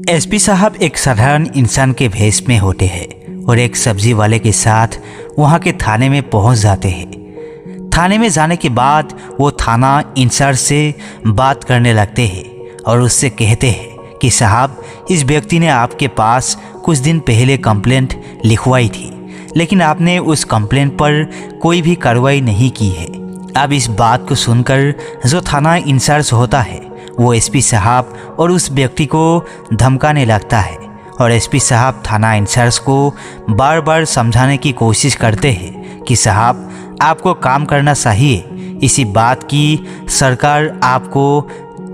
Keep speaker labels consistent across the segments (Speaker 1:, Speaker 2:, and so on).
Speaker 1: SP साहब एक साधारण इंसान के भेष में होते हैं और एक सब्जी वाले के साथ वहाँ के थाने में पहुँच जाते हैं। थाने में जाने के बाद वो थाना इंचार्ज से बात करने लगते हैं और उससे कहते हैं कि साहब, इस व्यक्ति ने आपके पास कुछ दिन पहले कंप्लेंट लिखवाई थी, लेकिन आपने उस कंप्लेंट पर कोई भी कार्रवाई नहीं की है। अब इस बात को सुनकर जो थाना इंचार्ज होता है वो एसपी साहब और उस व्यक्ति को धमकाने लगता है और एसपी साहब थाना इंचार्ज को बार बार समझाने की कोशिश करते हैं कि साहब, आपको काम करना चाहिए, इसी बात की सरकार आपको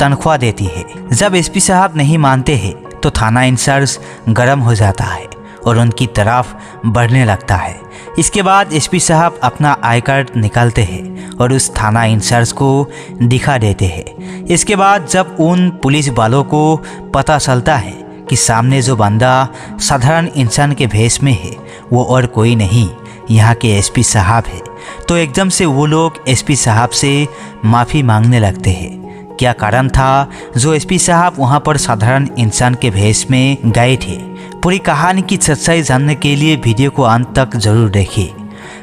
Speaker 1: तनख्वाह देती है। जब एसपी साहब नहीं मानते हैं तो थाना इंचार्ज गर्म हो जाता है और उनकी तरफ बढ़ने लगता है। इसके बाद एसपी साहब अपना आई कार्ड निकालते हैं और उस थाना इंचार्ज को दिखा देते हैं। इसके बाद जब उन पुलिस वालों को पता चलता है कि सामने जो बंदा साधारण इंसान के भेष में है वो और कोई नहीं, यहाँ के एसपी साहब है, तो एकदम से वो लोग एसपी साहब से माफ़ी मांगने लगते हैं। क्या कारण था जो एसपी साहब वहाँ पर साधारण इंसान के भेष में गए थे? पूरी कहानी की सच्चाई जानने के लिए वीडियो को अंत तक जरूर देखिए।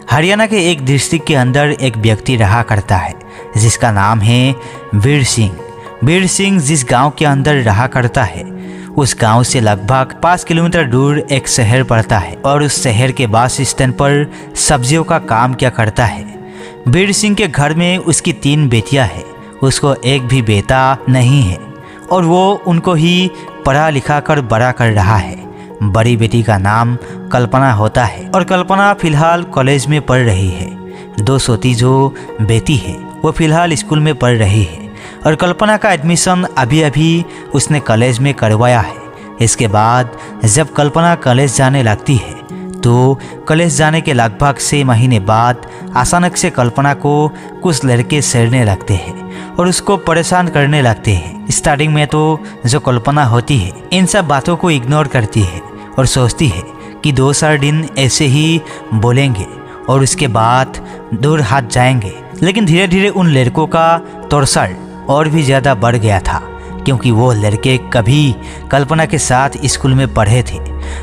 Speaker 1: हरियाणा के एक डिस्ट्रिक्ट के अंदर एक व्यक्ति रहा करता है जिसका नाम है वीर सिंह। वीर सिंह जिस गांव के अंदर रहा करता है उस गांव से लगभग 5 किलोमीटर दूर एक शहर पड़ता है और उस शहर के बस स्टैंड पर सब्जियों का काम किया करता है। वीर सिंह के घर में उसकी 3 बेटियां हैं, उसको एक भी बेटा नहीं है और वो उनको ही पढ़ा लिखा कर बड़ा कर रहा है। बड़ी बेटी का नाम कल्पना होता है और कल्पना फिलहाल कॉलेज में पढ़ रही है। 2 छोटी जो बेटी है वो फिलहाल स्कूल में पढ़ रही है और कल्पना का एडमिशन अभी उसने कॉलेज में करवाया है। इसके बाद जब कल्पना कॉलेज जाने लगती है तो कॉलेज जाने के लगभग 6 महीने बाद अचानक से कल्पना को कुछ लड़के छेड़ने लगते हैं और उसको परेशान करने लगते हैं। स्टार्टिंग में तो जो कल्पना होती है इन सब बातों को इग्नोर करती है और सोचती है कि 2-4 दिन ऐसे ही बोलेंगे और उसके बाद दूर हट जाएंगे। लेकिन धीरे धीरे उन लड़कों का तोड़सड़ और भी ज़्यादा बढ़ गया था क्योंकि वो लड़के कभी कल्पना के साथ स्कूल में पढ़े थे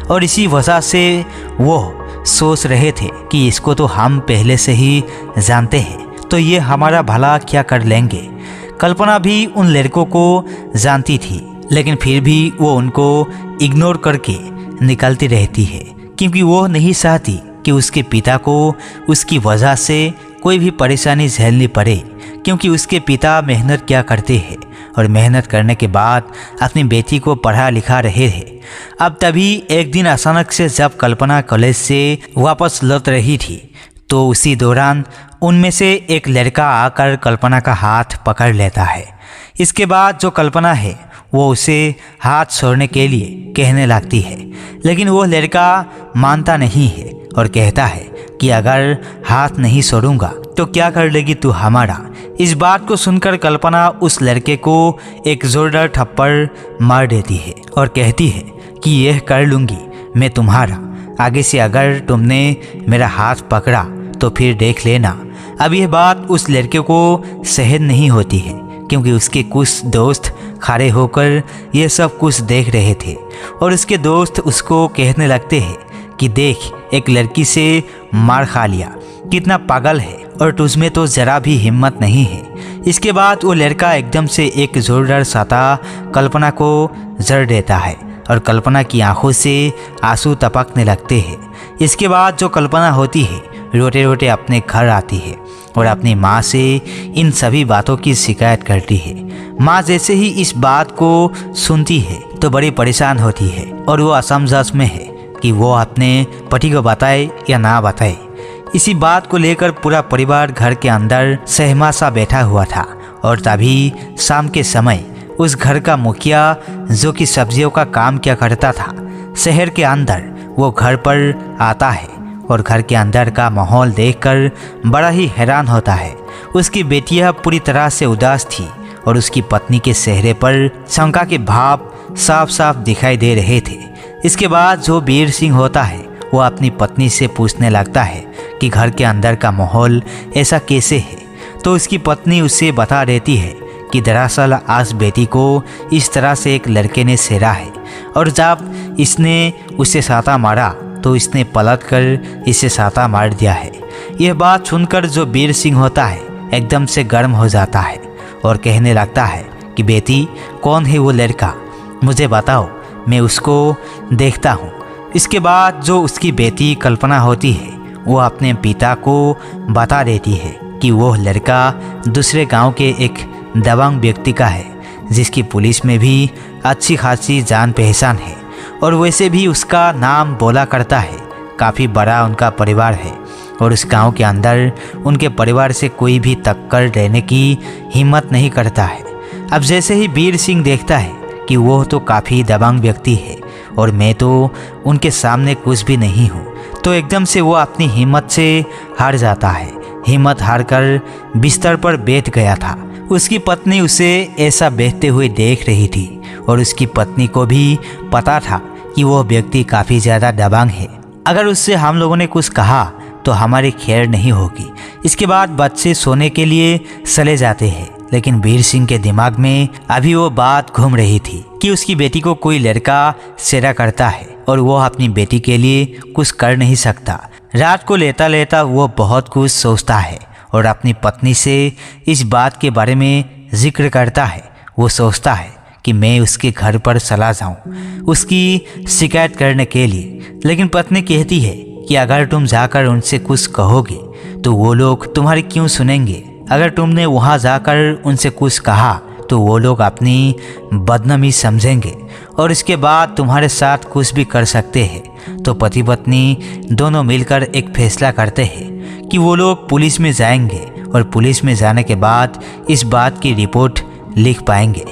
Speaker 1: और इसी वजह से वो सोच रहे थे कि इसको तो हम पहले से ही जानते हैं, तो ये हमारा भला क्या कर लेंगे। कल्पना भी उन लड़कों को जानती थी लेकिन फिर भी वो उनको इग्नोर करके निकलती रहती है क्योंकि वो नहीं चाहती कि उसके पिता को उसकी वजह से कोई भी परेशानी झेलनी पड़े, क्योंकि उसके पिता मेहनत क्या करते हैं और मेहनत करने के बाद अपनी बेटी को पढ़ा लिखा रहे थे। अब तभी एक दिन अचानक से जब कल्पना कॉलेज से वापस लौट रही थी तो उसी दौरान उनमें से एक लड़का आकर कल्पना का हाथ पकड़ लेता है। इसके बाद जो कल्पना है वो उसे हाथ छोड़ने के लिए कहने लगती है, लेकिन वो लड़का मानता नहीं है और कहता है कि अगर हाथ नहीं छोड़ूंगा तो क्या कर लेगी तू हमारा। इस बात को सुनकर कल्पना उस लड़के को एक जोरदार थप्पड़ मार देती है और कहती है कि यह कर लूँगी मैं तुम्हारा, आगे से अगर तुमने मेरा हाथ पकड़ा तो फिर देख लेना। अब यह बात उस लड़के को सहन नहीं होती है क्योंकि उसके कुछ दोस्त खड़े होकर ये सब कुछ देख रहे थे और उसके दोस्त उसको कहने लगते हैं कि देख, एक लड़की से मार खा लिया, कितना पागल है और तुझमें तो जरा भी हिम्मत नहीं है। इसके बाद वो लड़का एकदम से एक जोरदार साता कल्पना को जड़ देता है और कल्पना की आंखों से आंसू टपकने लगते हैं। इसके बाद जो कल्पना होती है रोते रोते अपने घर आती है और अपनी माँ से इन सभी बातों की शिकायत करती है। माँ जैसे ही इस बात को सुनती है तो बड़ी परेशान होती है और वो असमंजस में है कि वो अपने पति को बताए या ना बताए। इसी बात को लेकर पूरा परिवार घर के अंदर सहमा सा बैठा हुआ था और तभी शाम के समय उस घर का मुखिया जो कि सब्जियों का काम किया करता था शहर के अंदर, वो घर पर आता है और घर के अंदर का माहौल देखकर बड़ा ही हैरान होता है। उसकी बेटियां पूरी तरह से उदास थी और उसकी पत्नी के चेहरे पर शंका के भाव साफ साफ दिखाई दे रहे थे। इसके बाद जो वीर सिंह होता है वो अपनी पत्नी से पूछने लगता है कि घर के अंदर का माहौल ऐसा कैसे है, तो उसकी पत्नी उसे बता देती है कि दरअसल आज बेटी को इस तरह से एक लड़के ने छेड़ा है और जब इसने उसे साता मारा तो इसने पलट कर इसे साता मार दिया है। यह बात सुनकर जो वीर सिंह होता है एकदम से गर्म हो जाता है और कहने लगता है कि बेटी, कौन है वो लड़का, मुझे बताओ, मैं उसको देखता हूँ। इसके बाद जो उसकी बेटी कल्पना होती है वो अपने पिता को बता देती है कि वो लड़का दूसरे गांव के एक दबंग व्यक्ति का है जिसकी पुलिस में भी अच्छी खासी जान पहचान है और वैसे भी उसका नाम बोला करता है। काफ़ी बड़ा उनका परिवार है और उस गांव के अंदर उनके परिवार से कोई भी टक्कर लेने की हिम्मत नहीं करता है। अब जैसे ही वीर सिंह देखता है कि वो तो काफ़ी दबंग व्यक्ति है और मैं तो उनके सामने कुछ भी नहीं हूँ, तो एकदम से वो अपनी हिम्मत से हार जाता है। हिम्मत हार कर बिस्तर पर बैठ गया था। उसकी पत्नी उसे ऐसा बैठते हुए देख रही थी और उसकी पत्नी को भी पता था कि वो व्यक्ति काफ़ी ज़्यादा दबंग है। अगर उससे हम लोगों ने कुछ कहा तो हमारी खैर नहीं होगी। इसके बाद बच्चे सोने के लिए चले जाते हैं, लेकिन वीर सिंह के दिमाग में अभी वो बात घूम रही थी कि उसकी बेटी को कोई लड़का छेड़ा करता है और वो अपनी बेटी के लिए कुछ कर नहीं सकता। रात को लेटा लेटा वो बहुत कुछ सोचता है और अपनी पत्नी से इस बात के बारे में जिक्र करता है। वो सोचता है कि मैं उसके घर पर चला जाऊं उसकी शिकायत करने के लिए, लेकिन पत्नी कहती है कि अगर तुम जाकर उनसे कुछ कहोगे तो वो लोग तुम्हारी क्यों सुनेंगे। अगर तुमने वहां जाकर उनसे कुछ कहा तो वो लोग अपनी बदनामी समझेंगे और इसके बाद तुम्हारे साथ कुछ भी कर सकते हैं। तो पति पत्नी दोनों मिलकर एक फैसला करते हैं कि वो लोग पुलिस में जाएंगे और पुलिस में जाने के बाद इस बात की रिपोर्ट लिख पाएंगे।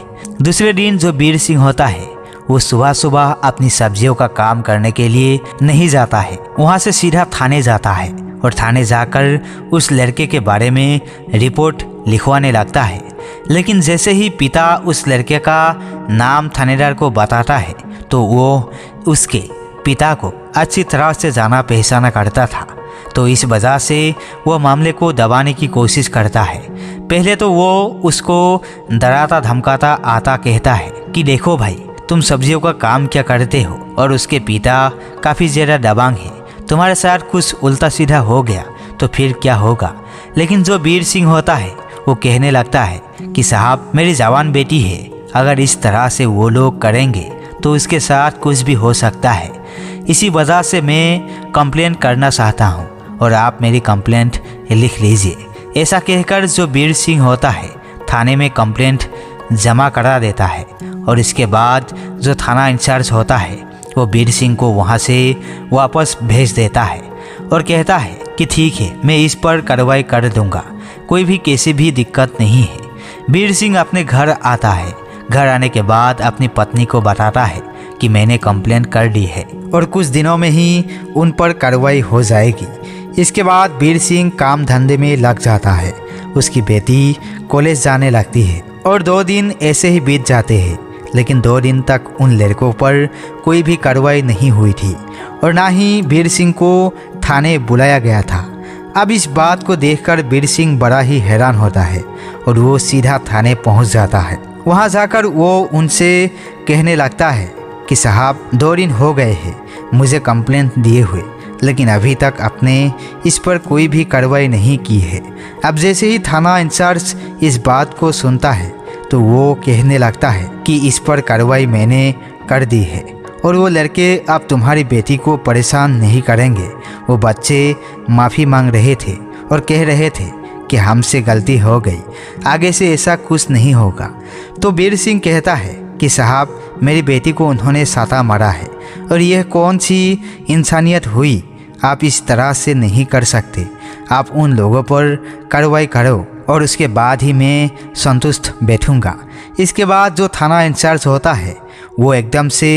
Speaker 1: दूसरे दिन जो वीर सिंह होता है वो सुबह सुबह अपनी सब्जियों का काम करने के लिए नहीं जाता है, वहाँ से सीधा थाने जाता है और थाने जाकर उस लड़के के बारे में रिपोर्ट लिखवाने लगता है। लेकिन जैसे ही पिता उस लड़के का नाम थानेदार को बताता है तो वो उसके पिता को अच्छी तरह से जाना पहचाना करता था, तो इस वजह से वो मामले को दबाने की कोशिश करता है। पहले तो वो उसको डराता धमकाता आता कहता है कि देखो भाई, तुम सब्जियों का काम क्या करते हो और उसके पिता काफ़ी ज़्यादा दबंग है, तुम्हारे साथ कुछ उल्टा सीधा हो गया तो फिर क्या होगा। लेकिन जो वीर सिंह होता है वो कहने लगता है कि साहब, मेरी जवान बेटी है, अगर इस तरह से वो लोग करेंगे तो उसके साथ कुछ भी हो सकता है। इसी वजह से मैं कंप्लेंट करना चाहता हूँ और आप मेरी कंप्लेंट लिख लीजिए। ऐसा कहकर जो वीर सिंह होता है थाने में कंप्लेंट जमा करा देता है और इसके बाद जो थाना इंचार्ज होता है वो वीर सिंह को वहाँ से वापस भेज देता है और कहता है कि ठीक है, मैं इस पर कार्रवाई कर दूंगा, कोई भी कैसी भी दिक्कत नहीं है। वीर सिंह अपने घर आता है। घर आने के बाद अपनी पत्नी को बताता है कि मैंने कंप्लेंट कर दी है और कुछ दिनों में ही उन पर कार्रवाई हो जाएगी। इसके बाद वीर सिंह काम धंधे में लग जाता है। उसकी बेटी कॉलेज जाने लगती है और 2 दिन ऐसे ही बीत जाते हैं, लेकिन 2 दिन तक उन लड़कों पर कोई भी कार्रवाई नहीं हुई थी और ना ही वीर सिंह को थाने बुलाया गया था। अब इस बात को देखकर वीर सिंह बड़ा ही हैरान होता है और वो सीधा थाने पहुंच जाता है। वहां जाकर वो उनसे कहने लगता है कि साहब, 2 दिन हो गए हैं मुझे कंप्लेंट दिए हुए, लेकिन अभी तक आपने इस पर कोई भी कार्रवाई नहीं की है। अब जैसे ही थाना इंचार्ज इस बात को सुनता है तो वो कहने लगता है कि इस पर कार्रवाई मैंने कर दी है और वो लड़के अब तुम्हारी बेटी को परेशान नहीं करेंगे। वो बच्चे माफ़ी मांग रहे थे और कह रहे थे कि हमसे गलती हो गई, आगे से ऐसा कुछ नहीं होगा। तो वीर सिंह कहता है कि साहब, मेरी बेटी को उन्होंने साता मारा है और यह कौन सी इंसानियत हुई, आप इस तरह से नहीं कर सकते। आप उन लोगों पर कार्रवाई करो और उसके बाद ही मैं संतुष्ट बैठूंगा। इसके बाद जो थाना इंचार्ज होता है वो एकदम से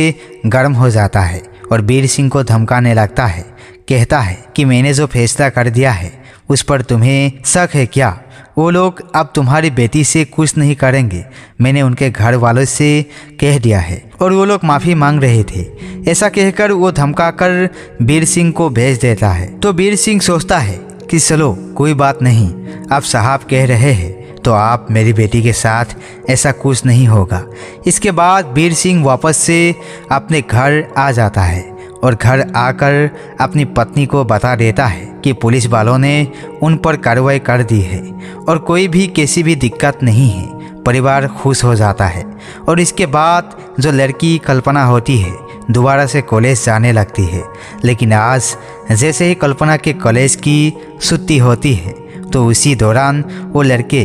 Speaker 1: गर्म हो जाता है और वीर सिंह को धमकाने लगता है। कहता है कि मैंने जो फैसला कर दिया है उस पर तुम्हें शक है क्या? वो लोग अब तुम्हारी बेटी से कुछ नहीं करेंगे, मैंने उनके घर वालों से कह दिया है और वो लोग माफ़ी मांग रहे थे। ऐसा कहकर वो धमकाकर वीर सिंह को भेज देता है। तो वीर सिंह सोचता है कि चलो कोई बात नहीं, अब साहब कह रहे हैं तो आप मेरी बेटी के साथ ऐसा कुछ नहीं होगा। इसके बाद वीर सिंह वापस से अपने घर आ जाता है और घर आकर अपनी पत्नी को बता देता है कि पुलिस वालों ने उन पर कार्रवाई कर दी है और कोई भी किसी भी दिक्कत नहीं है। परिवार खुश हो जाता है और इसके बाद जो लड़की कल्पना होती है दोबारा से कॉलेज जाने लगती है। लेकिन आज जैसे ही कल्पना के कॉलेज की छुट्टी होती है तो उसी दौरान वो लड़के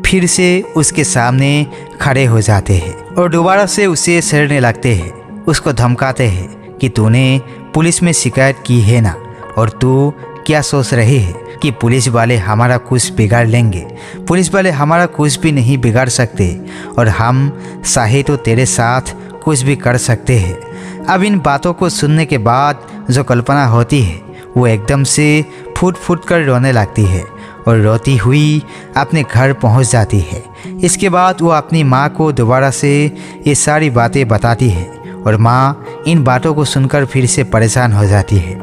Speaker 1: फिर से उसके सामने खड़े हो जाते हैं और दोबारा से उसे छेड़ने लगते हैं। उसको धमकाते हैं कि तूने पुलिस में शिकायत की है ना, और तू क्या सोच रही है कि पुलिस वाले हमारा कुछ बिगाड़ लेंगे। पुलिस वाले हमारा कुछ भी नहीं बिगाड़ सकते और हम चाहे तो तेरे साथ कुछ भी कर सकते हैं। अब इन बातों को सुनने के बाद जो कल्पना होती है वो एकदम से फूट फूट कर रोने लगती है और रोती हुई अपने घर पहुंच जाती है। इसके बाद वो अपनी माँ को दोबारा से ये सारी बातें बताती है और माँ इन बातों को सुनकर फिर से परेशान हो जाती है।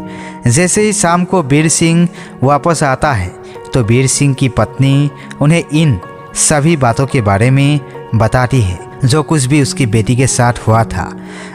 Speaker 1: जैसे ही शाम को वीर सिंह वापस आता है तो वीर सिंह की पत्नी उन्हें इन सभी बातों के बारे में बताती है जो कुछ भी उसकी बेटी के साथ हुआ था।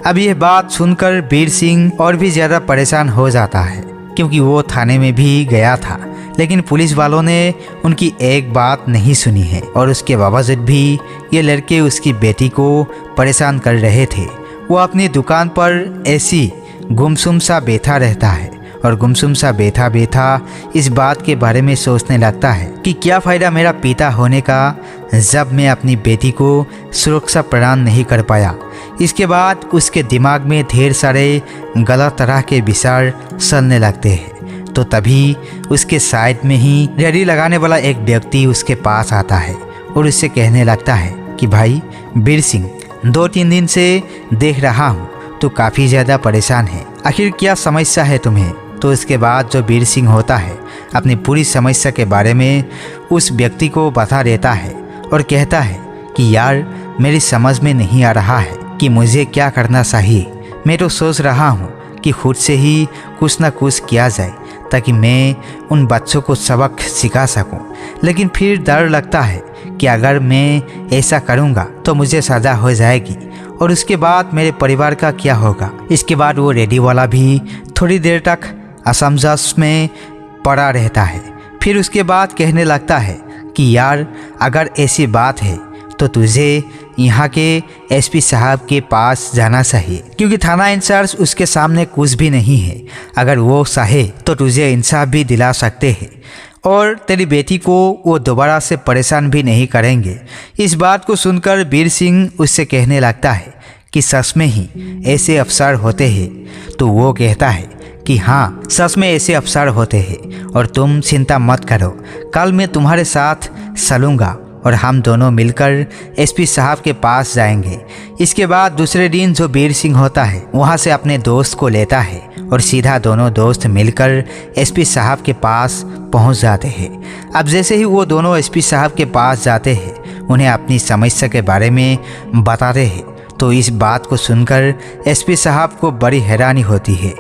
Speaker 1: अब यह बात सुनकर वीर सिंह और भी ज़्यादा परेशान हो जाता है क्योंकि वो थाने में भी गया था, लेकिन पुलिस वालों ने उनकी एक बात नहीं सुनी है और उसके बावजूद भी ये लड़के उसकी बेटी को परेशान कर रहे थे। वो अपनी दुकान पर ऐसी गुमसुम सा बैठा रहता है और गुमसुम सा बैठा बैठा इस बात के बारे में सोचने लगता है कि क्या फ़ायदा मेरा पिता होने का जब मैं अपनी बेटी को सुरक्षा प्रदान नहीं कर पाया। इसके बाद उसके दिमाग में ढेर सारे गलत तरह के विचार चलने लगते हैं। तो तभी उसके साइड में ही रेडी लगाने वाला एक व्यक्ति उसके पास आता है और उससे कहने लगता है कि भाई वीर सिंह, 2-3 दिन से देख रहा हूँ तो काफ़ी ज़्यादा परेशान है, आखिर क्या समस्या है तुम्हें। तो इसके बाद जो वीर सिंह होता है अपनी पूरी समस्या के बारे में उस व्यक्ति को बता देता है और कहता है कि यार मेरी समझ में नहीं आ रहा है कि मुझे क्या करना चाहिए। मैं तो सोच रहा हूँ कि खुद से ही कुछ ना कुछ किया जाए ताकि मैं उन बच्चों को सबक सिखा सकूं, लेकिन फिर डर लगता है कि अगर मैं ऐसा करूंगा तो मुझे सज़ा हो जाएगी और उसके बाद मेरे परिवार का क्या होगा। इसके बाद वो रेडी वाला भी थोड़ी देर तक असमंजस में पड़ा रहता है। फिर उसके बाद कहने लगता है कि यार अगर ऐसी बात है तो तुझे यहाँ के एसपी साहब के पास जाना चाहिए, क्योंकि थाना इंचार्ज उसके सामने कुछ भी नहीं है। अगर वो चाहे तो तुझे इंसाफ भी दिला सकते हैं और तेरी बेटी को वो दोबारा से परेशान भी नहीं करेंगे। इस बात को सुनकर वीर सिंह उससे कहने लगता है कि सच में ही ऐसे अफसर होते हैं। तो वो कहता है कि हाँ, सच में ऐसे अफसर होते हैं और तुम चिंता मत करो, कल मैं तुम्हारे साथ चलूँगा और हम दोनों मिलकर एसपी साहब के पास जाएंगे। इसके बाद दूसरे दिन जो वीर सिंह होता है वहाँ से अपने दोस्त को लेता है और सीधा दोनों दोस्त मिलकर एसपी साहब के पास पहुँच जाते हैं। अब जैसे ही वो दोनों एसपी साहब के पास जाते हैं उन्हें अपनी समस्या के बारे में बताते हैं। तो इस बात को सुनकर एसपी साहब को बड़ी हैरानी होती है।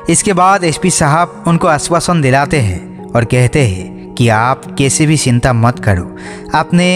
Speaker 1: इसके बाद एसपी साहब उनको आश्वासन दिलाते हैं और कहते हैं कि आप कैसे भी चिंता मत करो, आपने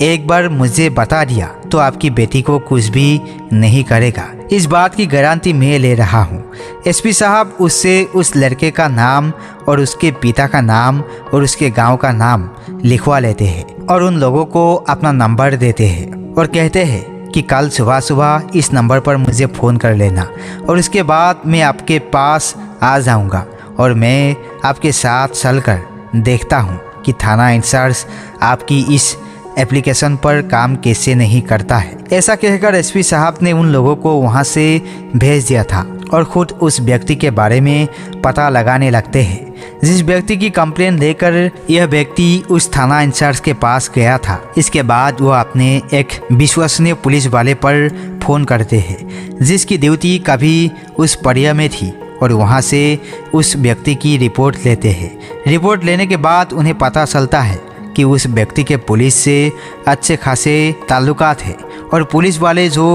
Speaker 1: एक बार मुझे बता दिया तो आपकी बेटी को कुछ भी नहीं करेगा, इस बात की गारंटी मैं ले रहा हूँ। एसपी साहब उससे उस लड़के का नाम और उसके पिता का नाम और उसके गांव का नाम लिखवा लेते हैं और उन लोगों को अपना नंबर देते हैं और कहते हैं कि कल सुबह सुबह इस नंबर पर मुझे फ़ोन कर लेना और उसके बाद मैं आपके पास आ जाऊंगा और मैं आपके साथ चलकर देखता हूं कि थाना इंचार्ज आपकी इस एप्लीकेशन पर काम कैसे नहीं करता है। ऐसा कहकर एसपी साहब ने उन लोगों को वहां से भेज दिया था और खुद उस व्यक्ति के बारे में पता लगाने लगते हैं जिस व्यक्ति की कंप्लेन लेकर यह व्यक्ति उस थाना इंचार्ज के पास गया था। इसके बाद वो अपने एक विश्वसनीय पुलिस वाले पर फ़ोन करते हैं जिसकी ड्यूटी कभी उस परिया में थी और वहां से उस व्यक्ति की रिपोर्ट लेते हैं। रिपोर्ट लेने के बाद उन्हें पता चलता है कि उस व्यक्ति के पुलिस से अच्छे खासे ताल्लुकात है और पुलिस वाले जो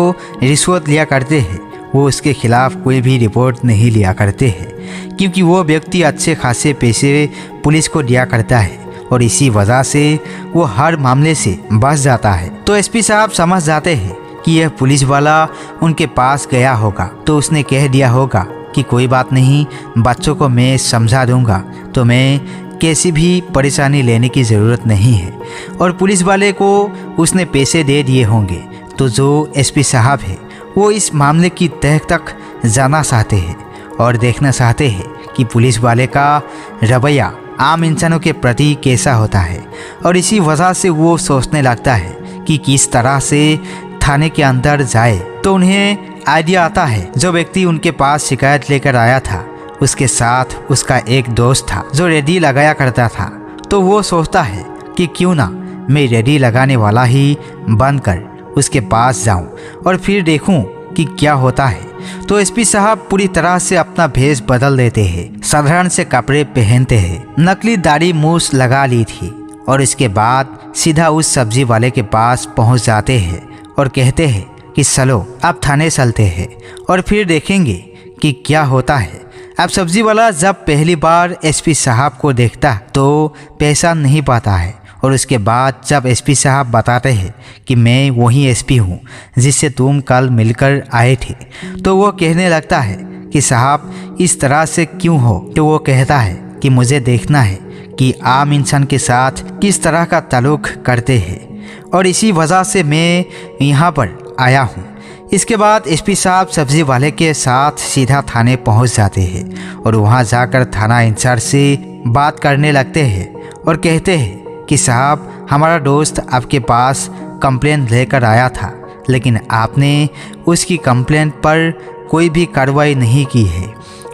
Speaker 1: रिश्वत लिया करते हैं वो उसके खिलाफ कोई भी रिपोर्ट नहीं लिया करते हैं, क्योंकि वो व्यक्ति अच्छे खासे पैसे पुलिस को दिया करता है और इसी वजह से वो हर मामले से बच जाता है। तो एसपी साहब समझ जाते हैं कि यह पुलिस वाला उनके पास गया होगा, तो उसने कह दिया होगा कि कोई बात नहीं, बच्चों को मैं समझा दूंगा, तो मैं कैसी भी परेशानी लेने की ज़रूरत नहीं है। और पुलिस वाले को उसने पैसे दे दिए होंगे। तो जो एसपी साहब है वो इस मामले की तह तक जाना चाहते हैं और देखना चाहते हैं कि पुलिस वाले का रवैया आम इंसानों के प्रति कैसा होता है। और इसी वजह से वो सोचने लगता है कि किस तरह से थाने के अंदर जाए। तो उन्हें आइडिया आता है, जो व्यक्ति उनके पास शिकायत लेकर आया था उसके साथ उसका एक दोस्त था जो रेडी लगाया करता था। तो वो सोचता है कि क्यों ना मैं रेडी लगाने वाला ही बनकर उसके पास जाऊं और फिर देखूं कि क्या होता है। तो एसपी साहब पूरी तरह से अपना भेष बदल देते हैं, साधारण से कपड़े पहनते हैं, नकली दाढ़ी मूछ लगा ली थी और इसके बाद सीधा उस सब्जी वाले के पास पहुंच जाते हैं और कहते हैं कि चलो अब थाने चलते हैं और फिर देखेंगे कि क्या होता है। अब सब्जी वाला जब पहली बार एसपी साहब को देखता तो पहचान नहीं पाता है और उसके बाद जब एसपी साहब बताते हैं कि मैं वही एसपी हूँ जिससे तुम कल मिलकर आए थे, तो वो कहने लगता है कि साहब इस तरह से क्यों हो। तो वो कहता है कि मुझे देखना है कि आम इंसान के साथ किस तरह का ताल्लुक करते हैं और इसी वजह से मैं यहाँ पर आया हूँ। इसके बाद एसपी साहब सब्जी वाले के साथ सीधा थाने पहुँच जाते हैं और वहाँ जाकर थाना इंचार्ज से बात करने लगते हैं और कहते हैं कि साहब हमारा दोस्त आपके पास कंप्लेंट लेकर आया था, लेकिन आपने उसकी कंप्लेंट पर कोई भी कार्रवाई नहीं की है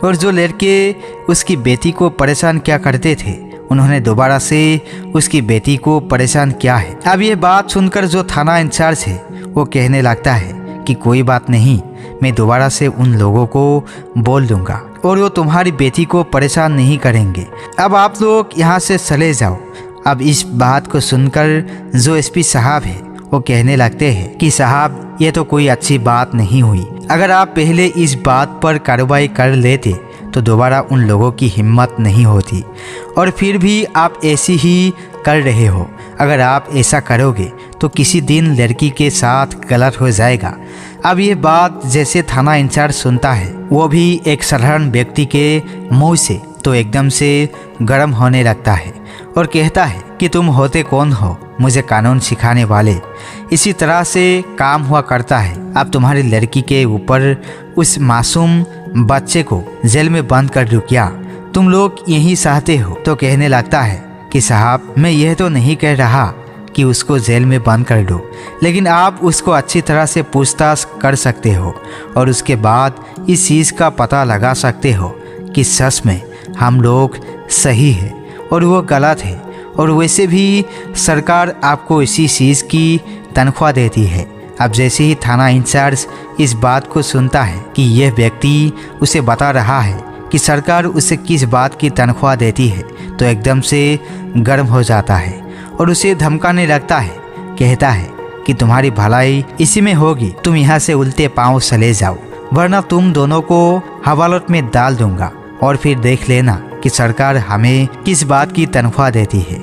Speaker 1: और जो लड़के उसकी बेटी को परेशान किया करते थे उन्होंने दोबारा से उसकी बेटी को परेशान किया है। अब ये बात सुनकर जो थाना इंचार्ज है वो कहने लगता है कि कोई बात नहीं, मैं दोबारा से उन लोगों को बोल दूंगा और वो तुम्हारी बेटी को परेशान नहीं करेंगे। अब आप लोग यहाँ से चले जाओ। अब इस बात को सुनकर जो एसपी साहब है वो कहने लगते हैं कि साहब ये तो कोई अच्छी बात नहीं हुई। अगर आप पहले इस बात पर कार्रवाई कर लेते तो दोबारा उन लोगों की हिम्मत नहीं होती और फिर भी आप ऐसी ही कर रहे हो। अगर आप ऐसा करोगे तो किसी दिन लड़की के साथ गलत हो जाएगा। अब ये बात जैसे थाना इंचार्ज सुनता है वो भी एक साधारण व्यक्ति के मुंह से तो एकदम से गर्म होने लगता है और कहता है कि तुम होते कौन हो मुझे कानून सिखाने वाले। इसी तरह से काम हुआ करता है। अब तुम्हारी लड़की के ऊपर उस मासूम बच्चे को जेल में बंद कर दो क्या? तुम लोग यही चाहते हो? तो कहने लगता है कि साहब मैं यह तो नहीं कह रहा कि उसको जेल में बंद कर दो, लेकिन आप उसको अच्छी तरह से पूछताछ कर सकते हो और उसके बाद इस चीज़ का पता लगा सकते हो कि सच में हम लोग सही है और वो गलत है। और वैसे भी सरकार आपको इसी चीज़ की तनख्वाह देती है। अब जैसे ही थाना इंचार्ज इस बात को सुनता है कि यह व्यक्ति उसे बता रहा है कि सरकार उसे किस बात की तनख्वाह देती है, तो एकदम से गर्म हो जाता है और उसे धमकाने लगता है। कहता है कि तुम्हारी भलाई इसी में होगी, तुम यहाँ से उल्टे पांव चले जाओ वरना तुम दोनों को हवालात में डाल दूंगा और फिर देख लेना कि सरकार हमें किस बात की तनख्वाह देती है।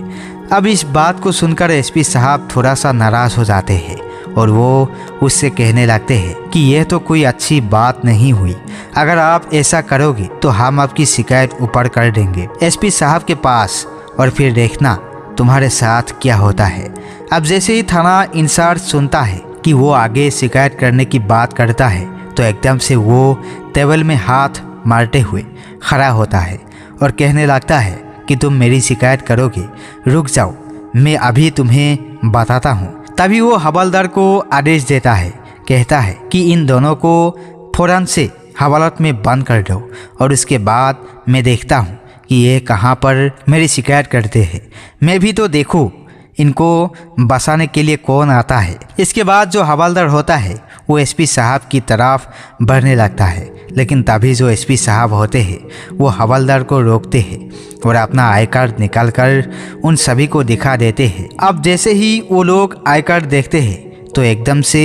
Speaker 1: अब इस बात को सुनकर एसपी साहब थोड़ा सा नाराज हो जाते हैं और वो उससे कहने लगते हैं कि यह तो कोई अच्छी बात नहीं हुई। अगर आप ऐसा करोगे तो हम आपकी शिकायत ऊपर कर देंगे एसपी साहब के पास और फिर देखना तुम्हारे साथ क्या होता है। अब जैसे ही थाना इंचार्ज सुनता है कि वो आगे शिकायत करने की बात करता है तो एकदम से वो टेबल में हाथ मारते हुए खड़ा होता है और कहने लगता है कि तुम मेरी शिकायत करोगे, रुक जाओ मैं अभी तुम्हें बताता हूँ। तभी वो हवलदार को आदेश देता है, कहता है कि इन दोनों को फौरन से हवालात में बंद कर दो और उसके बाद मैं देखता हूँ कि ये कहाँ पर मेरी शिकायत करते हैं। मैं भी तो देखूँ इनको बसाने के लिए कौन आता है। इसके बाद जो हवलदार होता है वो एसपी साहब की तरफ बढ़ने लगता है, लेकिन तभी जो एसपी साहब होते हैं वो हवलदार को रोकते हैं और अपना आई कार्ड निकाल कर उन सभी को दिखा देते हैं। अब जैसे ही वो लोग आई कार्ड देखते हैं तो एकदम से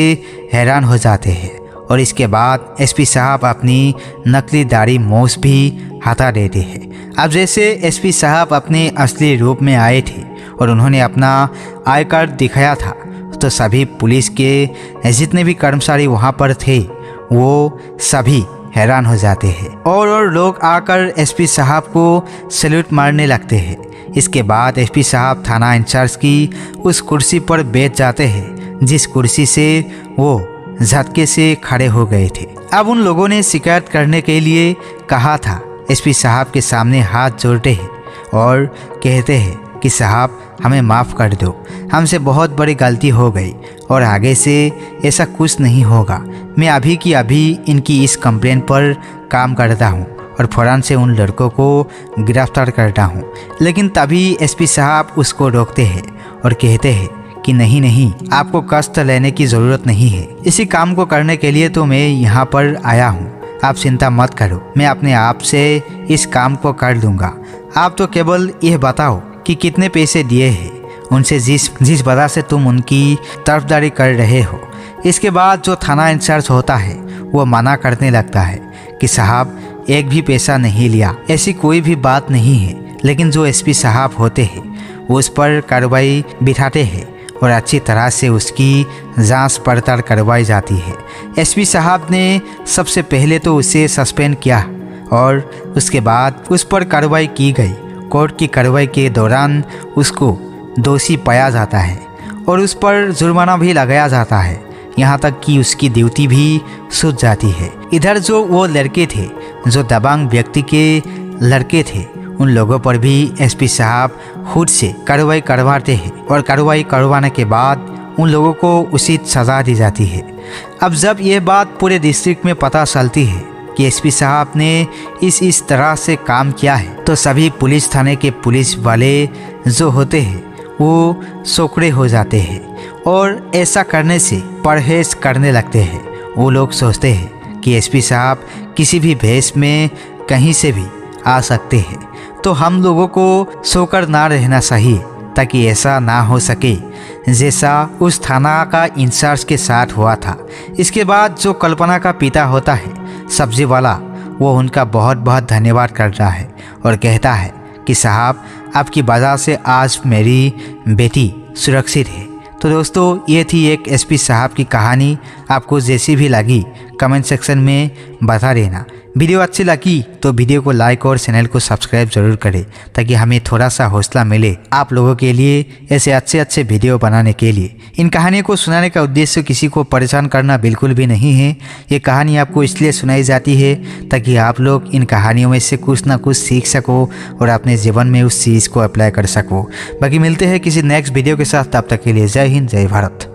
Speaker 1: हैरान हो जाते हैं और इसके बाद एसपी साहब अपनी नकली दाढ़ी मूछ भी हटा देते हैं। अब जैसे एसपी साहब अपने असली रूप में आए थे और उन्होंने अपना आई कार्ड दिखाया था तो सभी पुलिस के जितने भी कर्मचारी वहाँ पर थे वो सभी हैरान हो जाते हैं और लोग आकर एसपी साहब को सैल्यूट मारने लगते हैं। इसके बाद एसपी साहब थाना इंचार्ज की उस कुर्सी पर बैठ जाते हैं जिस कुर्सी से वो झटके से खड़े हो गए थे। अब उन लोगों ने शिकायत करने के लिए कहा था। एसपी साहब के सामने हाथ जोड़ते हैं और कहते हैं कि साहब हमें माफ़ कर दो, हमसे बहुत बड़ी गलती हो गई और आगे से ऐसा कुछ नहीं होगा। मैं अभी की अभी इनकी इस कंप्लेन पर काम करता हूँ और फ़ौरन से उन लड़कों को गिरफ्तार करता हूँ। लेकिन तभी एसपी साहब उसको रोकते हैं और कहते हैं कि नहीं नहीं, आपको कष्ट लेने की ज़रूरत नहीं है। इसी काम को करने के लिए तो मैं यहाँ पर आया हूँ, आप चिंता मत करो, मैं अपने आप से इस काम को कर लूँगा। आप तो केवल यह बताओ कि कितने पैसे दिए हैं उनसे जिस वजह से तुम उनकी तरफदारी कर रहे हो। इसके बाद जो थाना इंचार्ज होता है वो मना करने लगता है कि साहब एक भी पैसा नहीं लिया, ऐसी कोई भी बात नहीं है। लेकिन जो एसपी साहब होते हैं वो उस पर कार्रवाई बिठाते हैं और अच्छी तरह से उसकी जांच पड़ताल करवाई जाती है। एसपी साहब ने सबसे पहले तो उसे सस्पेंड किया और उसके बाद उस पर कार्रवाई की गई। कोर्ट की कार्रवाई के दौरान उसको दोषी पाया जाता है और उस पर जुर्माना भी लगाया जाता है, यहाँ तक कि उसकी ड्यूटी भी छूट जाती है। इधर जो वो लड़के थे जो दबंग व्यक्ति के लड़के थे उन लोगों पर भी एसपी साहब खुद से कार्रवाई करवाते हैं और कार्रवाई करवाने के बाद उन लोगों को उचित सज़ा दी जाती है। अब जब ये बात पूरे डिस्ट्रिक्ट में पता चलती है कि एसपी साहब ने इस तरह से काम किया है तो सभी पुलिस थाने के पुलिस वाले जो होते हैं वो सोकड़े हो जाते हैं और ऐसा करने से परहेज करने लगते हैं। वो लोग सोचते हैं कि एसपी साहब किसी भी भेष में कहीं से भी आ सकते हैं, तो हम लोगों को सोकर ना रहना चाहिए ताकि ऐसा ना हो सके जैसा उस थाना का इंचार्ज के साथ हुआ था। इसके बाद जो कल्पना का पिता होता है सब्जी वाला, वो उनका बहुत बहुत धन्यवाद करता है और कहता है कि साहब आपकी वजह से आज मेरी बेटी सुरक्षित है। तो दोस्तों ये थी एक एसपी साहब की कहानी। आपको जैसी भी लगी कमेंट सेक्शन में बता देना। वीडियो अच्छी लगी तो वीडियो को लाइक और चैनल को सब्सक्राइब जरूर करें ताकि हमें थोड़ा सा हौसला मिले आप लोगों के लिए ऐसे अच्छे अच्छे वीडियो बनाने के लिए। इन कहानियों को सुनाने का उद्देश्य किसी को परेशान करना बिल्कुल भी नहीं है। ये कहानी आपको इसलिए सुनाई जाती है ताकि आप लोग इन कहानियों में से कुछ ना कुछ सीख सको और अपने जीवन में उस चीज़ को अप्लाई कर सको। बाकी मिलते हैं किसी नेक्स्ट वीडियो के साथ, तब तक के लिए जय हिंद जय भारत।